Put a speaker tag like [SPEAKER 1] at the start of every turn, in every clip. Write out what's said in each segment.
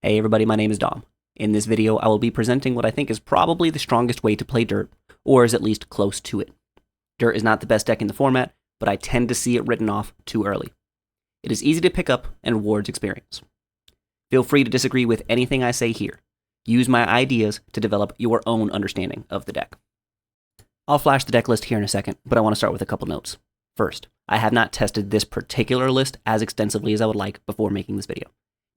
[SPEAKER 1] Hey everybody, my name is Dom. In this video, I will be presenting what I think is probably the strongest way to play Dirt, or is at least close to it. Dirt is not the best deck in the format, but I tend to see it written off too early. It is easy to pick up and rewards experience. Feel free to disagree with anything I say here. Use my ideas to develop your own understanding of the deck. I'll flash the deck list here in a second, but I want to start with a couple notes. First, I have not tested this particular list as extensively as I would like before making this video.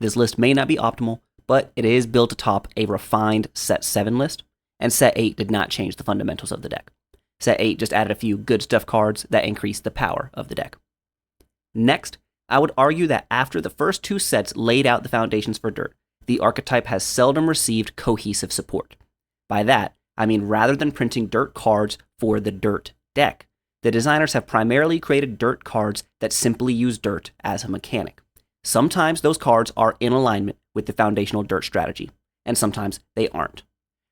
[SPEAKER 1] This list may not be optimal, but it is built atop a refined Set 7 list, and Set 8 did not change the fundamentals of the deck. Set 8 just added a few good stuff cards that increased the power of the deck. Next, I would argue that after the first two sets laid out the foundations for Dirt, the archetype has seldom received cohesive support. By that, I mean rather than printing Dirt cards for the Dirt deck, the designers have primarily created Dirt cards that simply use Dirt as a mechanic. Sometimes those cards are in alignment with the foundational Dirt strategy, and sometimes they aren't.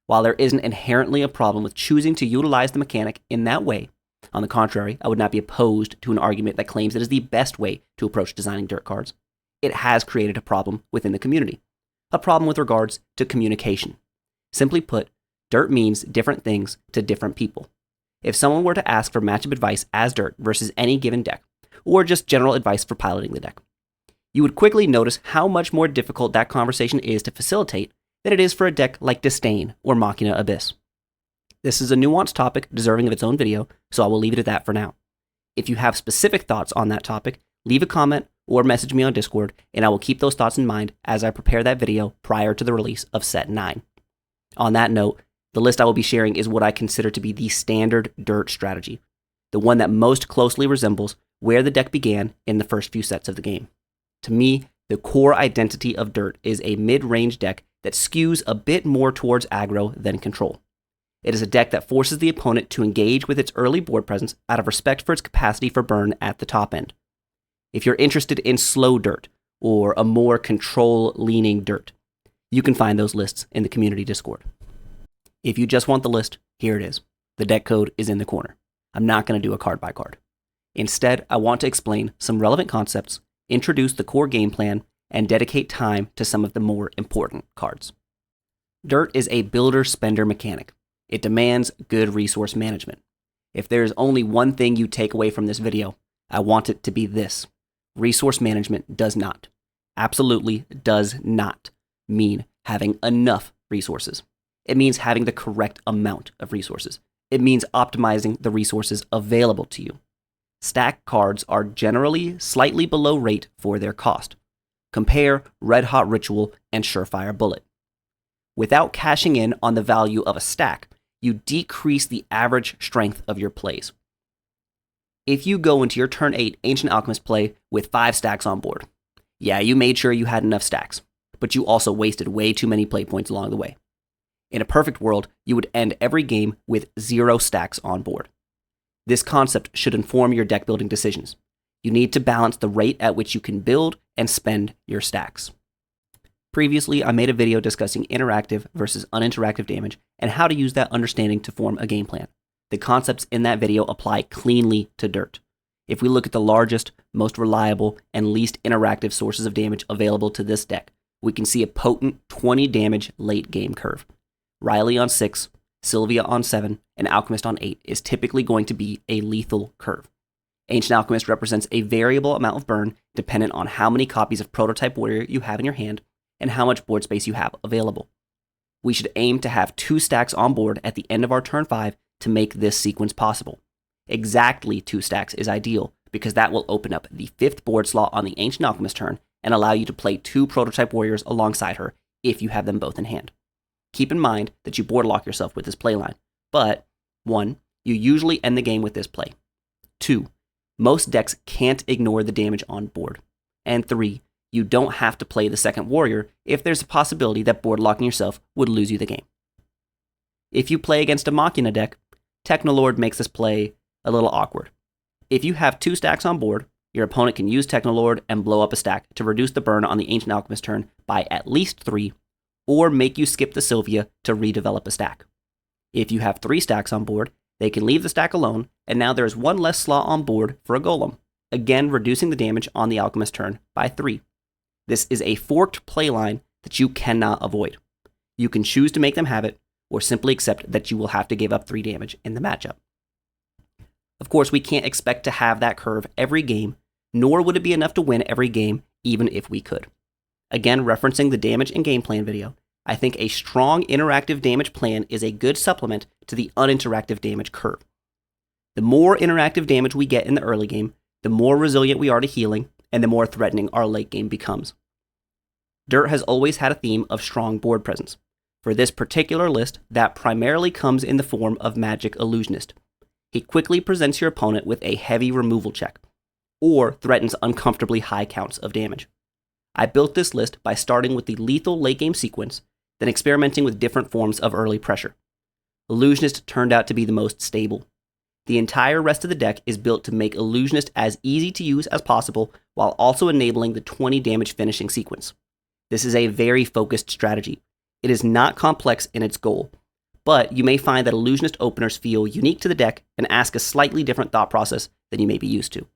[SPEAKER 1] While there isn't inherently a problem with choosing to utilize the mechanic in that way, on the contrary, I would not be opposed to an argument that claims it is the best way to approach designing Dirt cards. It has created a problem within the community. A problem with regards to communication. Simply put, Dirt means different things to different people. If someone were to ask for matchup advice as Dirt versus any given deck, or just general advice for piloting the deck, you would quickly notice how much more difficult that conversation is to facilitate than it is for a deck like Disdain or Machina Abyss. This is a nuanced topic deserving of its own video, so I will leave it at that for now. If you have specific thoughts on that topic, leave a comment or message me on Discord, and I will keep those thoughts in mind as I prepare that video prior to the release of Set 9. On that note, the list I will be sharing is what I consider to be the standard Dirt strategy, the one that most closely resembles where the deck began in the first few sets of the game. To me, the core identity of Dirt is a mid-range deck that skews a bit more towards aggro than control. It is a deck that forces the opponent to engage with its early board presence out of respect for its capacity for burn at the top end. If you're interested in slow Dirt, or a more control-leaning Dirt, you can find those lists in the community Discord. If you just want the list, here it is. The deck code is in the corner. I'm not going to do a card by card. Instead, I want to explain some relevant concepts, introduce the core game plan, and dedicate time to some of the more important cards. Dirt is a builder-spender mechanic. It demands good resource management. If there is only one thing you take away from this video, I want it to be this. Resource management does not, absolutely does not, mean having enough resources. It means having the correct amount of resources. It means optimizing the resources available to you. Stack cards are generally slightly below rate for their cost. Compare Red Hot Ritual and Surefire Bullet. Without cashing in on the value of a stack, you decrease the average strength of your plays. If you go into your turn 8 Ancient Alchemist play with 5 stacks on board, yeah, you made sure you had enough stacks, but you also wasted way too many play points along the way. In a perfect world, you would end every game with 0 stacks on board. This concept should inform your deck building decisions. You need to balance the rate at which you can build and spend your stacks. Previously, I made a video discussing interactive versus uninteractive damage and how to use that understanding to form a game plan. The concepts in that video apply cleanly to Dirt. If we look at the largest, most reliable, and least interactive sources of damage available to this deck, we can see a potent 20 damage late game curve. Riley on 6, Sylvia on 7, and Alchemist on 8 is typically going to be a lethal curve. Ancient Alchemist represents a variable amount of burn dependent on how many copies of Prototype Warrior you have in your hand and how much board space you have available. We should aim to have 2 stacks on board at the end of our turn 5 to make this sequence possible. Exactly 2 stacks is ideal because that will open up the 5th board slot on the Ancient Alchemist turn and allow you to play 2 Prototype Warriors alongside her if you have them both in hand. Keep in mind that you board lock yourself with this playline, but 1. You usually end the game with this play. 2. Most decks can't ignore the damage on board. And 3. You don't have to play the second warrior if there's a possibility that board locking yourself would lose you the game. If you play against a Machina deck, Technolord makes this play a little awkward. If you have 2 stacks on board, your opponent can use Technolord and blow up a stack to reduce the burn on the Ancient Alchemist turn by at least 3, or make you skip the Sylvia to redevelop a stack. If you have 3 stacks on board, they can leave the stack alone, and now there's 1 less slot on board for a Golem, again reducing the damage on the Alchemist turn by 3. This is a forked playline that you cannot avoid. You can choose to make them have it, or simply accept that you will have to give up 3 damage in the matchup. Of course, we can't expect to have that curve every game, nor would it be enough to win every game, even if we could. Again, referencing the damage and game plan video, I think a strong interactive damage plan is a good supplement to the uninteractive damage curve. The more interactive damage we get in the early game, the more resilient we are to healing, and the more threatening our late game becomes. Dirt has always had a theme of strong board presence. For this particular list, that primarily comes in the form of Magic Illusionist. He quickly presents your opponent with a heavy removal check, or threatens uncomfortably high counts of damage. I built this list by starting with the lethal late game sequence, then experimenting with different forms of early pressure. Illusionist turned out to be the most stable. The entire rest of the deck is built to make Illusionist as easy to use as possible, while also enabling the 20 damage finishing sequence. This is a very focused strategy. It is not complex in its goal, but you may find that Illusionist openers feel unique to the deck and ask a slightly different thought process than you may be used to.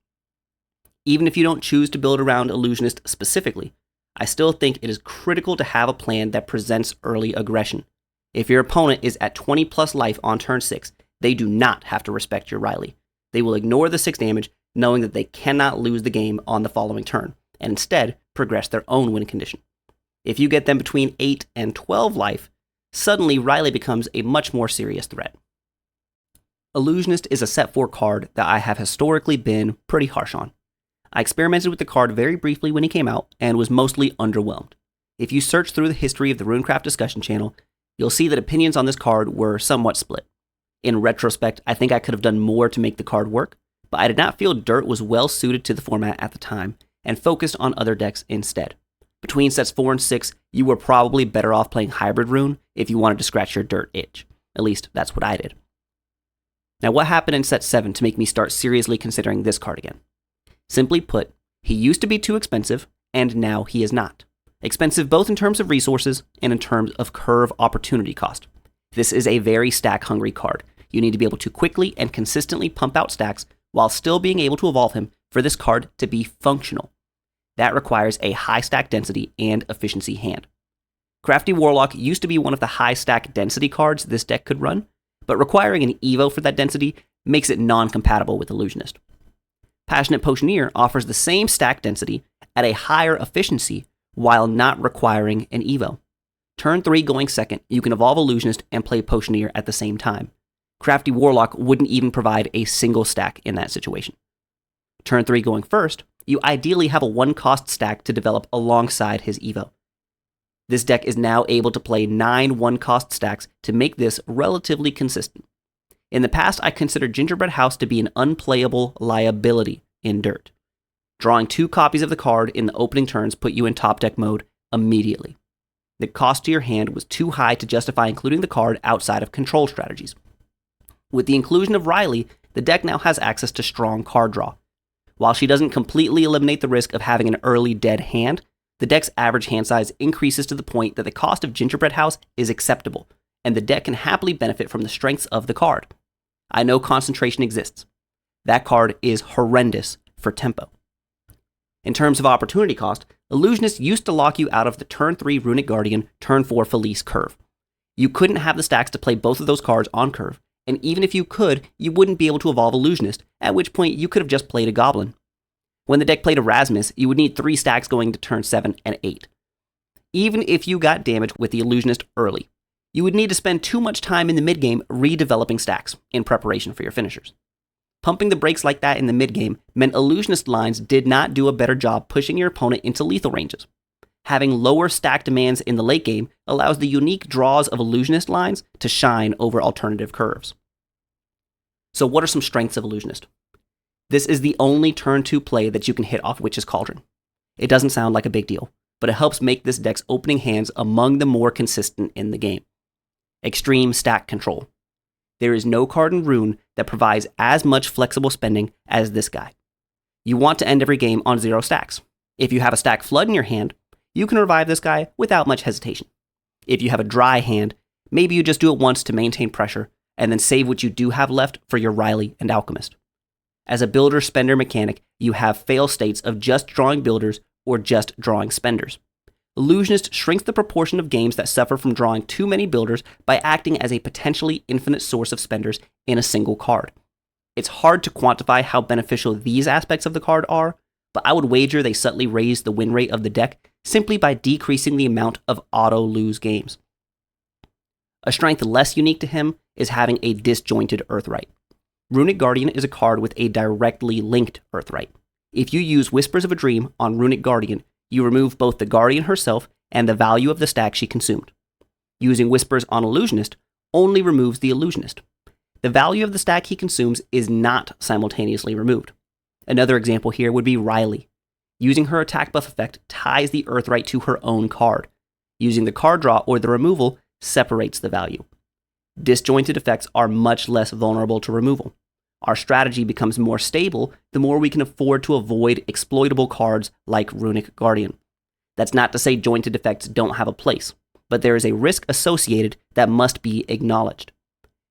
[SPEAKER 1] Even if you don't choose to build around Illusionist specifically, I still think it is critical to have a plan that presents early aggression. If your opponent is at 20 plus life on turn 6, they do not have to respect your Riley. They will ignore the 6 damage, knowing that they cannot lose the game on the following turn, and instead progress their own win condition. If you get them between 8 and 12 life, suddenly Riley becomes a much more serious threat. Illusionist is a set 4 card that I have historically been pretty harsh on. I experimented with the card very briefly when he came out and was mostly underwhelmed. If you search through the history of the Runecraft discussion channel, you'll see that opinions on this card were somewhat split. In retrospect, I think I could have done more to make the card work, but I did not feel Dirt was well suited to the format at the time and focused on other decks instead. Between sets 4 and 6, you were probably better off playing Hybrid Rune if you wanted to scratch your Dirt itch. At least, that's what I did. Now, what happened in set 7 to make me start seriously considering this card again? Simply put, he used to be too expensive, and now he is not. Expensive both in terms of resources and in terms of curve opportunity cost. This is a very stack-hungry card. You need to be able to quickly and consistently pump out stacks while still being able to evolve him for this card to be functional. That requires a high stack density and efficiency hand. Crafty Warlock used to be one of the high stack density cards this deck could run, but requiring an Evo for that density makes it non-compatible with Illusionist. Passionate Potioneer offers the same stack density at a higher efficiency while not requiring an Evo. Turn 3 going second, you can evolve Illusionist and play Potioneer at the same time. Crafty Warlock wouldn't even provide a single stack in that situation. Turn 3 going first, you ideally have a 1-cost stack to develop alongside his Evo. This deck is now able to play 9 1-cost stacks to make this relatively consistent. In the past, I considered Gingerbread House to be an unplayable liability in Dirt. Drawing 2 copies of the card in the opening turns put you in top deck mode immediately. The cost to your hand was too high to justify including the card outside of control strategies. With the inclusion of Riley, the deck now has access to strong card draw. While she doesn't completely eliminate the risk of having an early dead hand, the deck's average hand size increases to the point that the cost of Gingerbread House is acceptable, and the deck can happily benefit from the strengths of the card. I know concentration exists. That card is horrendous for tempo. In terms of opportunity cost, Illusionist used to lock you out of the turn 3 Runic Guardian, turn 4 Felice curve. You couldn't have the stacks to play both of those cards on curve, and even if you could, you wouldn't be able to evolve Illusionist, at which point you could have just played a Goblin. When the deck played Erasmus, you would need 3 stacks going to turn 7 and 8. Even if you got damage with the Illusionist early, you would need to spend too much time in the mid-game redeveloping stacks in preparation for your finishers. Pumping the brakes like that in the mid-game meant Illusionist lines did not do a better job pushing your opponent into lethal ranges. Having lower stack demands in the late game allows the unique draws of Illusionist lines to shine over alternative curves. So what are some strengths of Illusionist? This is the only turn 2 play that you can hit off Witch's Cauldron. It doesn't sound like a big deal, but it helps make this deck's opening hands among the more consistent in the game. Extreme stack control. There is no card in Rune that provides as much flexible spending as this guy. You want to end every game on 0 stacks. If you have a stack flood in your hand, you can revive this guy without much hesitation. If you have a dry hand, maybe you just do it once to maintain pressure, and then save what you do have left for your Riley and Alchemist. As a builder-spender mechanic, you have fail states of just drawing builders or just drawing spenders. Illusionist shrinks the proportion of games that suffer from drawing too many builders by acting as a potentially infinite source of spenders in a single card. It's hard to quantify how beneficial these aspects of the card are, but I would wager they subtly raise the win rate of the deck simply by decreasing the amount of auto-lose games. A strength less unique to him is having a disjointed Earthrite. Runic Guardian is a card with a directly linked Earthrite. If you use Whispers of a Dream on Runic Guardian, you remove both the Guardian herself and the value of the stack she consumed. Using Whispers on Illusionist only removes the Illusionist. The value of the stack he consumes is not simultaneously removed. Another example here would be Riley. Using her attack buff effect ties the Earthrite to her own card. Using the card draw or the removal separates the value. Disjointed effects are much less vulnerable to removal. Our strategy becomes more stable the more we can afford to avoid exploitable cards like Runic Guardian. That's not to say jointed effects don't have a place, but there is a risk associated that must be acknowledged.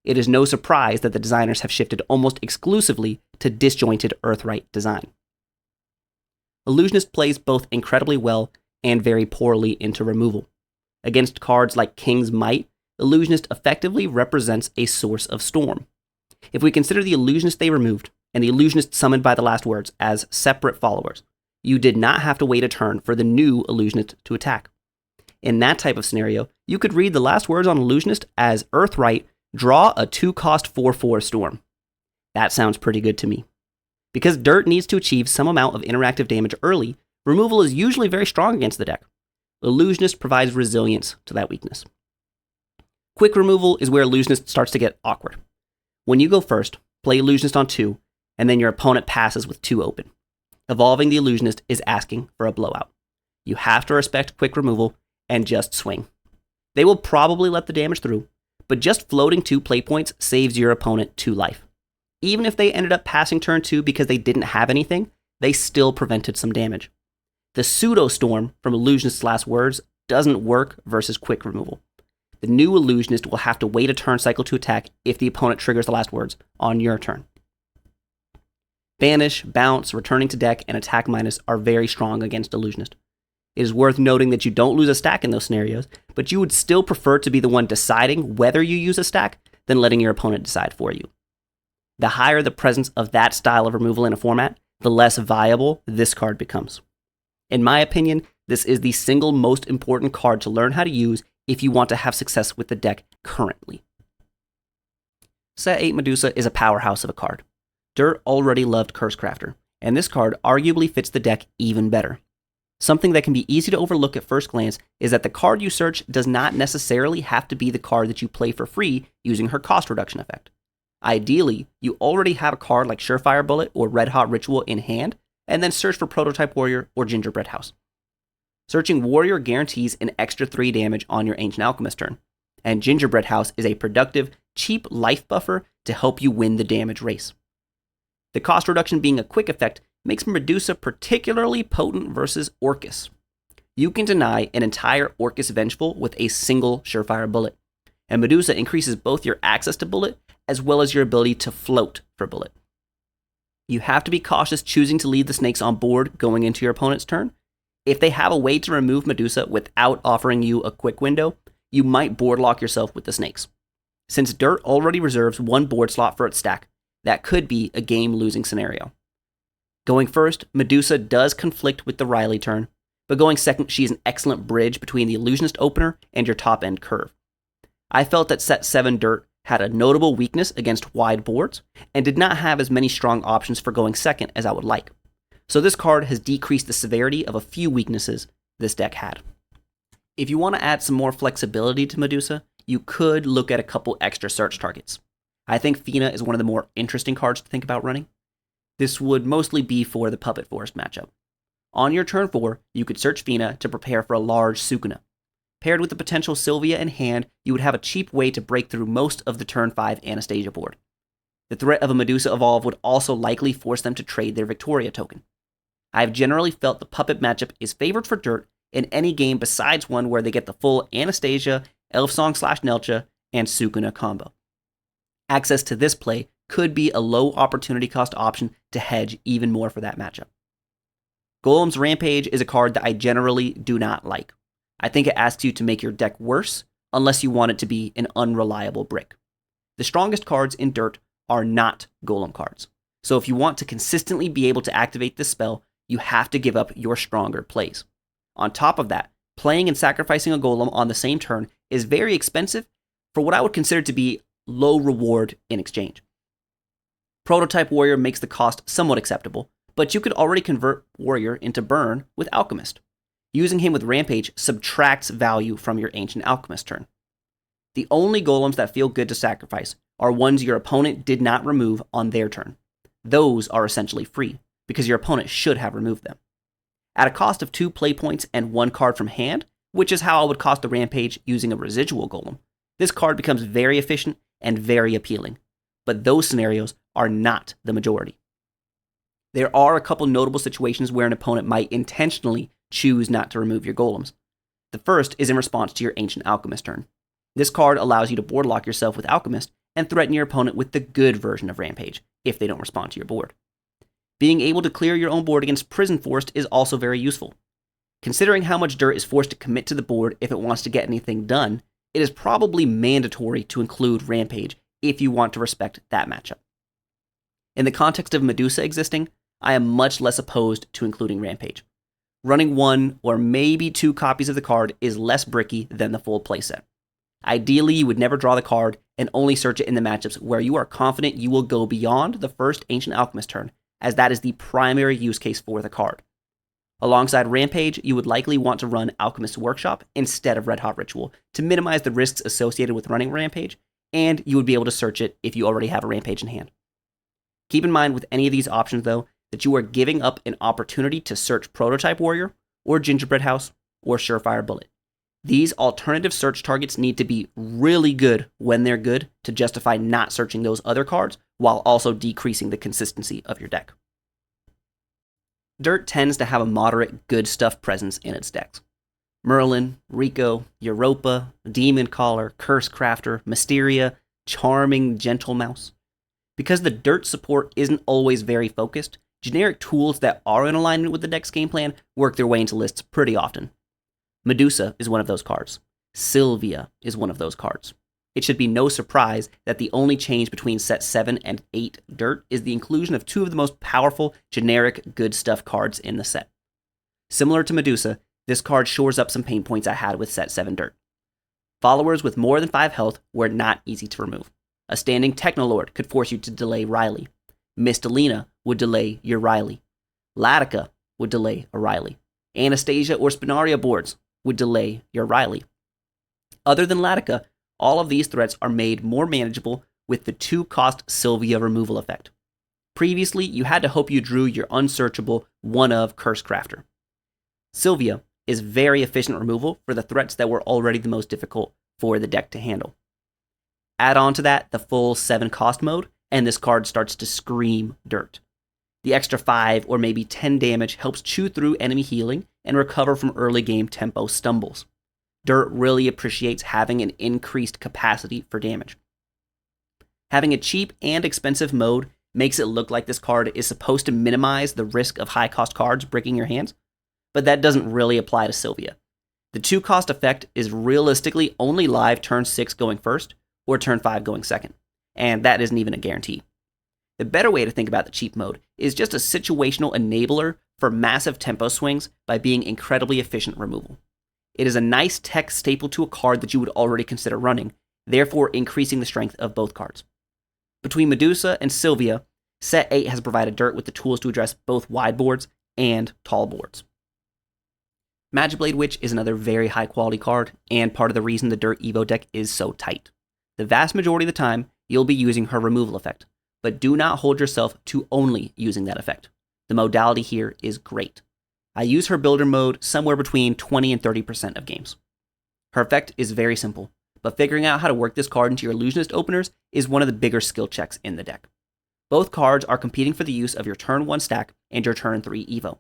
[SPEAKER 1] It is no surprise that the designers have shifted almost exclusively to disjointed Earthrite design. Illusionist plays both incredibly well and very poorly into removal. Against cards like King's Might, Illusionist effectively represents a source of storm. If we consider the Illusionist they removed, and the Illusionist summoned by the last words as separate followers, you did not have to wait a turn for the new Illusionist to attack. In that type of scenario, you could read the last words on Illusionist as Earthrite, draw a 2-cost 4/4 storm. That sounds pretty good to me. Because Dirt needs to achieve some amount of interactive damage early, removal is usually very strong against the deck. Illusionist provides resilience to that weakness. Quick removal is where Illusionist starts to get awkward. When you go first, play Illusionist on 2, and then your opponent passes with 2 open. Evolving the Illusionist is asking for a blowout. You have to respect quick removal and just swing. They will probably let the damage through, but just floating 2 play points saves your opponent 2 life. Even if they ended up passing turn 2 because they didn't have anything, they still prevented some damage. The pseudo-storm from Illusionist's last words doesn't work versus quick removal. The new Illusionist will have to wait a turn cycle to attack if the opponent triggers the last words on your turn. Banish, Bounce, Returning to Deck, and Attack Minus are very strong against Illusionist. It is worth noting that you don't lose a stack in those scenarios, but you would still prefer to be the one deciding whether you use a stack than letting your opponent decide for you. The higher the presence of that style of removal in a format, the less viable this card becomes. In my opinion, this is the single most important card to learn how to use if you want to have success with the deck currently. Set 8 Medusa is a powerhouse of a card. Dirt already loved Cursecrafter, and this card arguably fits the deck even better. Something that can be easy to overlook at first glance is that the card you search does not necessarily have to be the card that you play for free using her cost reduction effect. Ideally, you already have a card like Surefire Bullet or Red Hot Ritual in hand, and then search for Prototype Warrior or Gingerbread House. Searching Warrior guarantees an extra 3 damage on your Ancient Alchemist turn, and Gingerbread House is a productive, cheap life buffer to help you win the damage race. The cost reduction being a quick effect makes Medusa particularly potent versus Orcus. You can deny an entire Orcus Vengeful with a single Surefire Bullet, and Medusa increases both your access to Bullet as well as your ability to float for Bullet. You have to be cautious choosing to leave the snakes on board going into your opponent's turn. If they have a way to remove Medusa without offering you a quick window, you might board lock yourself with the snakes. Since Dirt already reserves 1 board slot for its stack, that could be a game-losing scenario. Going first, Medusa does conflict with the Riley turn, but going second, she is an excellent bridge between the Illusionist opener and your top-end curve. I felt that set 7 Dirt had a notable weakness against wide boards, and did not have as many strong options for going second as I would like. So this card has decreased the severity of a few weaknesses this deck had. If you want to add some more flexibility to Medusa, you could look at a couple extra search targets. I think Fina is one of the more interesting cards to think about running. This would mostly be for the Puppet Forest matchup. On your turn 4, you could search Fina to prepare for a large Sukuna. Paired with the potential Sylvia in hand, you would have a cheap way to break through most of the turn 5 Anastasia board. The threat of a Medusa Evolve would also likely force them to trade their Victoria token. I have generally felt the Puppet matchup is favored for Dirt in any game besides one where they get the full Anastasia, Elfsong/Nelcha, and Sukuna combo. Access to this play could be a low opportunity cost option to hedge even more for that matchup. Golem's Rampage is a card that I generally do not like. I think it asks you to make your deck worse unless you want it to be an unreliable brick. The strongest cards in Dirt are not golem cards. So if you want to consistently be able to activate this spell, you have to give up your stronger plays. On top of that, playing and sacrificing a golem on the same turn is very expensive for what I would consider to be low reward in exchange. Prototype Warrior makes the cost somewhat acceptable, but you could already convert Warrior into Burn with Alchemist. Using him with Rampage subtracts value from your Ancient Alchemist turn. The only golems that feel good to sacrifice are ones your opponent did not remove on their turn. Those are essentially free, because your opponent should have removed them. At a cost of 2 play points and 1 card from hand, which is how I would cost a Rampage using a residual golem, this card becomes very efficient and very appealing. But those scenarios are not the majority. There are a couple notable situations where an opponent might intentionally choose not to remove your golems. The first is in response to your Ancient Alchemist turn. This card allows you to board lock yourself with Alchemist and threaten your opponent with the good version of Rampage if they don't respond to your board. Being able to clear your own board against Prison Forced is also very useful. Considering how much Dirt is forced to commit to the board if it wants to get anything done, it is probably mandatory to include Rampage if you want to respect that matchup. In the context of Medusa existing, I am much less opposed to including Rampage. Running 1 or maybe 2 copies of the card is less bricky than the full playset. Ideally, you would never draw the card and only search it in the matchups where you are confident you will go beyond the first Ancient Alchemist turn, as that is the primary use case for the card. Alongside Rampage, you would likely want to run Alchemist's Workshop instead of Red Hot Ritual to minimize the risks associated with running Rampage, and you would be able to search it if you already have a Rampage in hand. Keep in mind with any of these options, though, that you are giving up an opportunity to search Prototype Warrior, or Gingerbread House, or Surefire Bullet. These alternative search targets need to be really good when they're good to justify not searching those other cards, while also decreasing the consistency of your deck. Dirt tends to have a moderate good stuff presence in its decks. Merlin, Rico, Europa, Demoncaller, Cursecrafter, Mysteria, Charming Gentle Mouse. Because the Dirt support isn't always very focused, generic tools that are in alignment with the deck's game plan work their way into lists pretty often. Medusa is one of those cards. Sylvia is one of those cards. It should be no surprise that the only change between set 7 and 8 Dirt is the inclusion of 2 of the most powerful, generic, good stuff cards in the set. Similar to Medusa, this card shores up some pain points I had with set 7 Dirt. Followers with more than 5 health were not easy to remove. A standing Technolord could force you to delay Riley. Mistalina would delay your Riley. Latica would delay a Riley. Anastasia or Spinaria boards would delay your Riley. Other than Latica, all of these threats are made more manageable with the 2-cost Sylvia removal effect. Previously, you had to hope you drew your unsearchable one-of Cursecrafter. Sylvia is very efficient removal for the threats that were already the most difficult for the deck to handle. Add on to that the full 7-cost mode, and this card starts to scream Dirt. The extra 5 or maybe 10 damage helps chew through enemy healing and recover from early game tempo stumbles. Dirt really appreciates having an increased capacity for damage. Having a cheap and expensive mode makes it look like this card is supposed to minimize the risk of high-cost cards breaking your hands, but that doesn't really apply to Sylvia. The 2-cost effect is realistically only live turn 6 going first, or turn 5 going second, and that isn't even a guarantee. The better way to think about the cheap mode is just a situational enabler for massive tempo swings by being incredibly efficient removal. It is a nice tech staple to a card that you would already consider running, therefore increasing the strength of both cards. Between Medusa and Sylvia, Set 8 has provided Dirt with the tools to address both wide boards and tall boards. Magiblade Witch is another very high quality card, and part of the reason the Dirt Evo deck is so tight. The vast majority of the time, you'll be using her removal effect, but do not hold yourself to only using that effect. The modality here is great. I use her builder mode somewhere between 20 and 30% of games. Her effect is very simple, but figuring out how to work this card into your Illusionist openers is one of the bigger skill checks in the deck. Both cards are competing for the use of your turn 1 stack and your turn 3 Evo.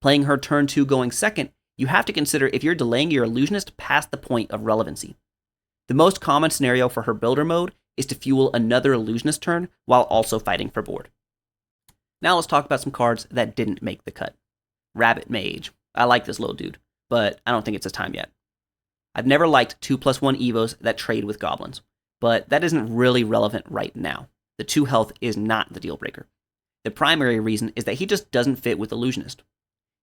[SPEAKER 1] Playing her turn 2 going second, you have to consider if you're delaying your Illusionist past the point of relevancy. The most common scenario for her builder mode is to fuel another Illusionist turn while also fighting for board. Now let's talk about some cards that didn't make the cut. Rabbit Mage. I like this little dude, but I don't think it's his time yet. I've never liked 2+1 Evos that trade with goblins, but that isn't really relevant right now. The 2 health is not the deal breaker. The primary reason is that he just doesn't fit with Illusionist.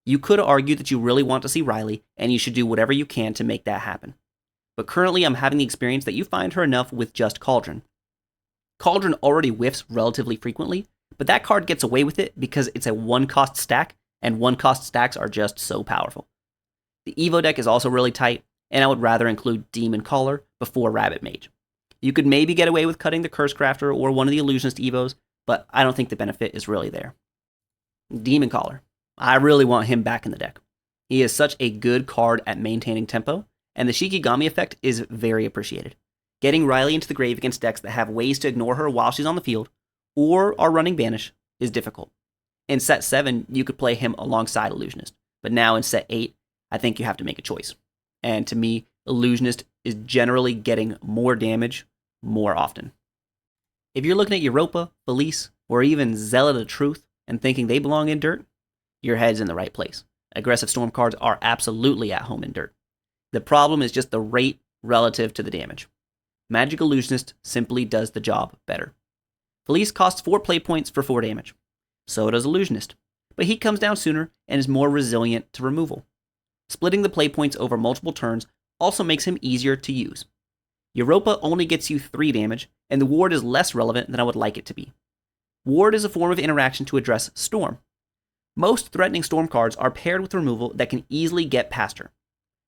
[SPEAKER 1] You could argue that you really want to see Riley, and you should do whatever you can to make that happen. But currently I'm having the experience that you find her enough with just Cauldron. Cauldron already whiffs relatively frequently, but that card gets away with it because it's a 1-cost stack, and 1-cost stacks are just so powerful. The Evo deck is also really tight, and I would rather include Demoncaller before Rabbit Mage. You could maybe get away with cutting the Cursecrafter or one of the Illusionist Evos, but I don't think the benefit is really there. Demoncaller. I really want him back in the deck. He is such a good card at maintaining tempo, and the Shikigami effect is very appreciated. Getting Riley into the grave against decks that have ways to ignore her while she's on the field, or are running Banish, is difficult. In set 7, you could play him alongside Illusionist, but now in set 8, I think you have to make a choice. And to me, Illusionist is generally getting more damage more often. If you're looking at Europa, Felice, or even Zealot of Truth and thinking they belong in Dirt, your head's in the right place. Aggressive Storm cards are absolutely at home in Dirt. The problem is just the rate relative to the damage. Magic Illusionist simply does the job better. Felice costs 4 play points for 4 damage. So does Illusionist, but he comes down sooner and is more resilient to removal. Splitting the play points over multiple turns also makes him easier to use. Europa only gets you 3 damage, and the ward is less relevant than I would like it to be. Ward is a form of interaction to address Storm. Most threatening Storm cards are paired with removal that can easily get past her.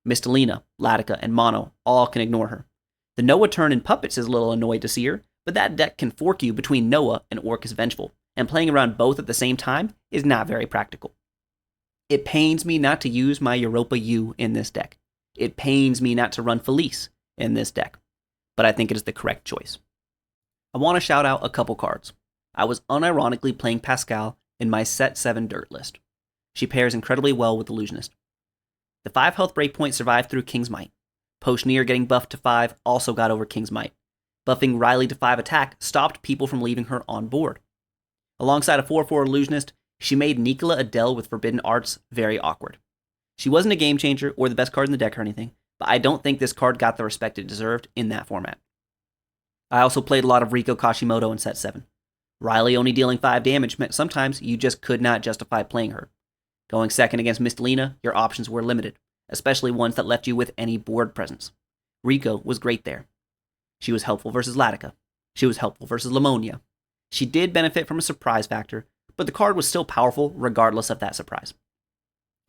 [SPEAKER 1] Mistalina, Latica, and Mono all can ignore her. The Noah turn in Puppets is a little annoyed to see her, but that deck can fork you between Noah and Orcus Vengeful, and playing around both at the same time is not very practical. It pains me not to use my Europa U in this deck. It pains me not to run Felice in this deck, but I think it is the correct choice. I want to shout out a couple cards. I was unironically playing Pascal in my set 7 Dirt list. She pairs incredibly well with Illusionist. The 5 health breakpoint survived through King's Might. Pochnier getting buffed to 5 also got over King's Might. Buffing Riley to 5 attack stopped people from leaving her on board. Alongside a 4/4 Illusionist, she made Nicola Adele with Forbidden Arts very awkward. She wasn't a game changer or the best card in the deck or anything, but I don't think this card got the respect it deserved in that format. I also played a lot of Riko Kashimoto in set 7. Riley only dealing 5 damage meant sometimes you just could not justify playing her. Going second against Mistalina, your options were limited, especially ones that left you with any board presence. Riko was great there. She was helpful versus Latica. She was helpful versus Lamonia. She did benefit from a surprise factor, but the card was still powerful regardless of that surprise.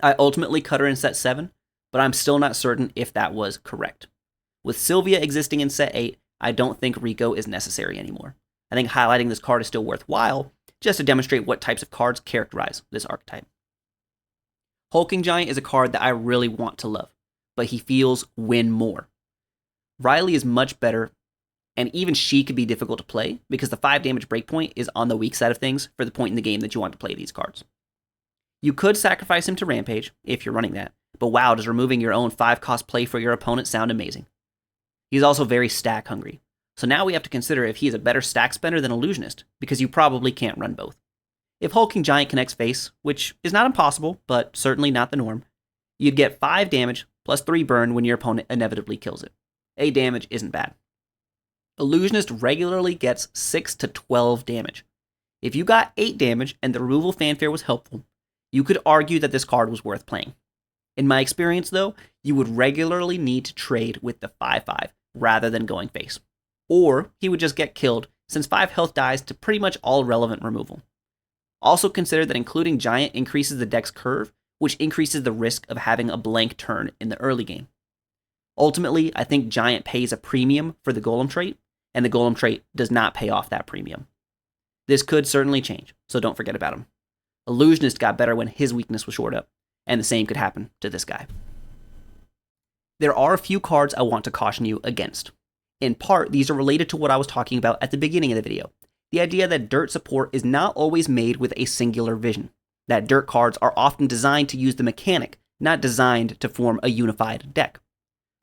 [SPEAKER 1] I ultimately cut her in set 7, but I'm still not certain if that was correct. With Sylvia existing in set 8, I don't think Riko is necessary anymore. I think highlighting this card is still worthwhile, just to demonstrate what types of cards characterize this archetype. Hulking Giant is a card that I really want to love, but he feels win more. Riley is much better, and even she could be difficult to play because the 5 damage breakpoint is on the weak side of things for the point in the game that you want to play these cards. You could sacrifice him to Rampage, if you're running that, but wow, does removing your own 5-cost play for your opponent sound amazing. He's also very stack hungry, so now we have to consider if he is a better stack spender than Illusionist, because you probably can't run both. If Hulking Giant connects face, which is not impossible, but certainly not the norm, you'd get 5 damage plus 3 burn when your opponent inevitably kills it. 8 damage isn't bad. Illusionist regularly gets 6 to 12 damage. If you got 8 damage and the removal fanfare was helpful, you could argue that this card was worth playing. In my experience though, you would regularly need to trade with the 5/5 rather than going face. Or he would just get killed since 5 health dies to pretty much all relevant removal. Also consider that including Giant increases the deck's curve, which increases the risk of having a blank turn in the early game. Ultimately, I think Giant pays a premium for the Golem trait, and the Golem trait does not pay off that premium. This could certainly change, so don't forget about him. Illusionist got better when his weakness was shored up, and the same could happen to this guy. There are a few cards I want to caution you against. In part, these are related to what I was talking about at the beginning of the video. The idea that Dirt support is not always made with a singular vision. That Dirt cards are often designed to use the mechanic, not designed to form a unified deck.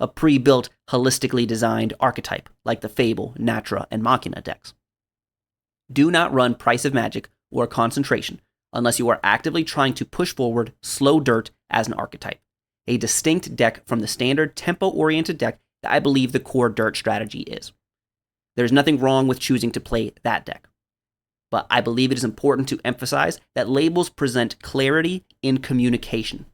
[SPEAKER 1] A pre-built, holistically designed archetype, like the Fable, Natra, and Machina decks. Do not run Price of Magic or Concentration unless you are actively trying to push forward slow Dirt as an archetype. a distinct deck from the standard tempo-oriented deck that I believe the core Dirt strategy is. There's nothing wrong with choosing to play that deck, but I believe it is important to emphasize that labels present clarity in communication.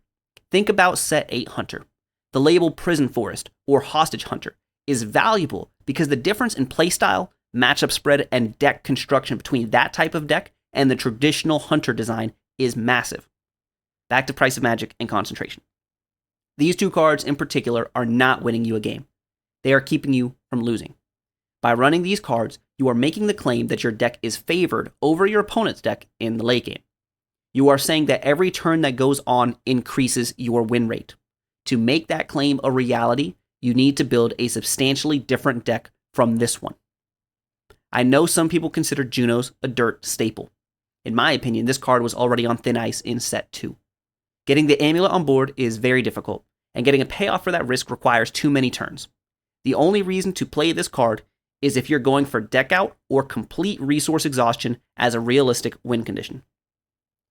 [SPEAKER 1] Think about Set 8 Hunter. The label Prison Forest or Hostage Hunter is valuable because the difference in playstyle, matchup spread, and deck construction between that type of deck and the traditional Hunter design is massive. Back to Price of Magic and concentration. These two cards in particular are not winning you a game. They are keeping you from losing. By running these cards, you are making the claim that your deck is favored over your opponent's deck in the late game. You are saying that every turn that goes on increases your win rate. To make that claim a reality, you need to build a substantially different deck from this one. I know some people consider Junos a Dirt staple. In my opinion, this card was already on thin ice in Set 2. Getting the amulet on board is very difficult, and getting a payoff for that risk requires too many turns. The only reason to play this card is if you're going for deck out or complete resource exhaustion as a realistic win condition.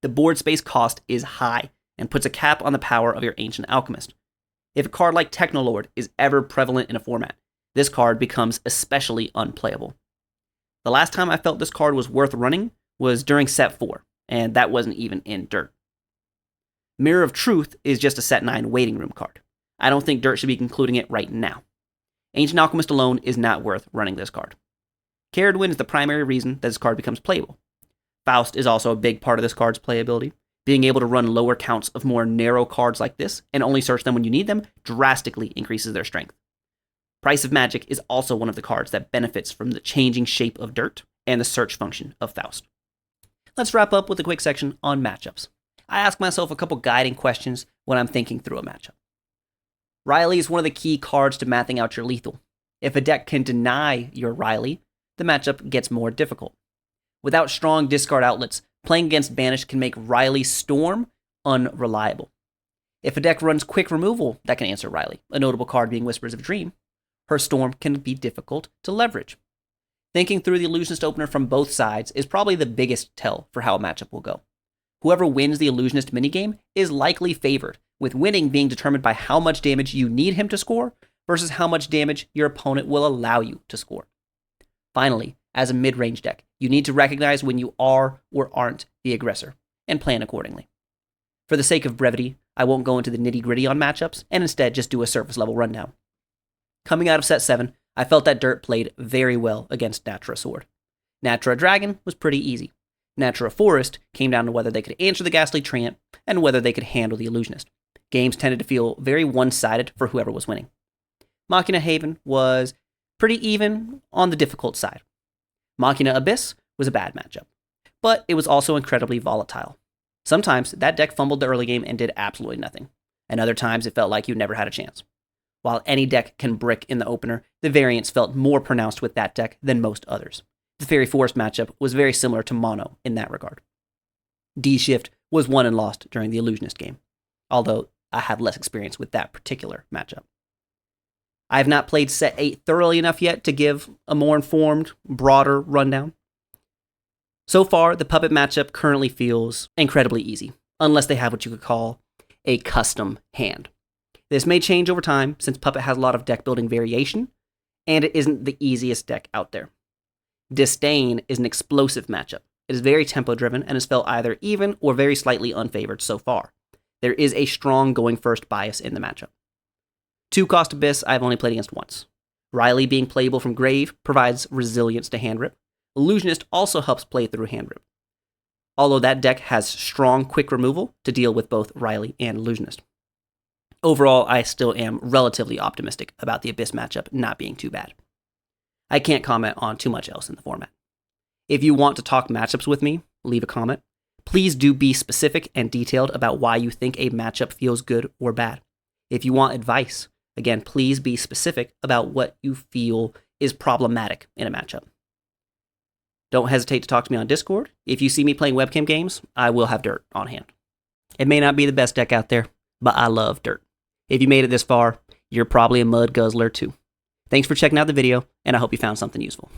[SPEAKER 1] The board space cost is high and puts a cap on the power of your Ancient Alchemist. If a card like Technolord is ever prevalent in a format, this card becomes especially unplayable. The last time I felt this card was worth running was during Set 4, and that wasn't even in Dirt. Mirror of Truth is just a Set 9 waiting room card. I don't think Dirt should be including it right now. Ancient Alchemist alone is not worth running this card. Caradwyn is the primary reason that this card becomes playable. Faust is also a big part of this card's playability. Being able to run lower counts of more narrow cards like this and only search them when you need them drastically increases their strength. Price of Magic is also one of the cards that benefits from the changing shape of Dirt and the search function of Faust. Let's wrap up with a quick section on matchups. I ask myself a couple guiding questions when I'm thinking through a matchup. Riley is one of the key cards to mathing out your lethal. If a deck can deny your Riley, the matchup gets more difficult. Without strong discard outlets, playing against Banished can make Riley's Storm unreliable. If a deck runs quick removal that can answer Riley, a notable card being Whispers of Dream, her Storm can be difficult to leverage. Thinking through the Illusionist opener from both sides is probably the biggest tell for how a matchup will go. Whoever wins the Illusionist minigame is likely favored, with winning being determined by how much damage you need him to score versus how much damage your opponent will allow you to score. Finally, as a mid-range deck, you need to recognize when you are or aren't the aggressor, and plan accordingly. For the sake of brevity, I won't go into the nitty-gritty on matchups, and instead just do a surface-level rundown. Coming out of Set 7, I felt that Dirt played very well against Natura Sword. Natura Dragon was pretty easy. Natura Forest came down to whether they could answer the Ghastly Treant, and whether they could handle the Illusionist. Games tended to feel very one-sided for whoever was winning. Machina Haven was pretty even on the difficult side. Machina Abyss was a bad matchup, but it was also incredibly volatile. Sometimes that deck fumbled the early game and did absolutely nothing, and other times it felt like you never had a chance. While any deck can brick in the opener, the variance felt more pronounced with that deck than most others. The Fairy Forest matchup was very similar to Mono in that regard. D-Shift was won and lost during the Illusionist game, although I have less experience with that particular matchup. I have not played Set 8 thoroughly enough yet to give a more informed, broader rundown. So far, the Puppet matchup currently feels incredibly easy, unless they have what you could call a custom hand. This may change over time, since Puppet has a lot of deck building variation, and it isn't the easiest deck out there. Disdain is an explosive matchup. It is very tempo-driven and has felt either even or very slightly unfavored so far. There is a strong going first bias in the matchup. 2-cost Abyss I've only played against once. Riley being playable from Grave provides resilience to hand rip. Illusionist also helps play through hand rip, although that deck has strong quick removal to deal with both Riley and Illusionist. Overall, I still am relatively optimistic about the Abyss matchup not being too bad. I can't comment on too much else in the format. If you want to talk matchups with me, leave a comment. Please do be specific and detailed about why you think a matchup feels good or bad. If you want advice, again, please be specific about what you feel is problematic in a matchup. Don't hesitate to talk to me on Discord. If you see me playing webcam games, I will have Dirt on hand. It may not be the best deck out there, but I love Dirt. If you made it this far, you're probably a Mud Guzzler too. Thanks for checking out the video, and I hope you found something useful.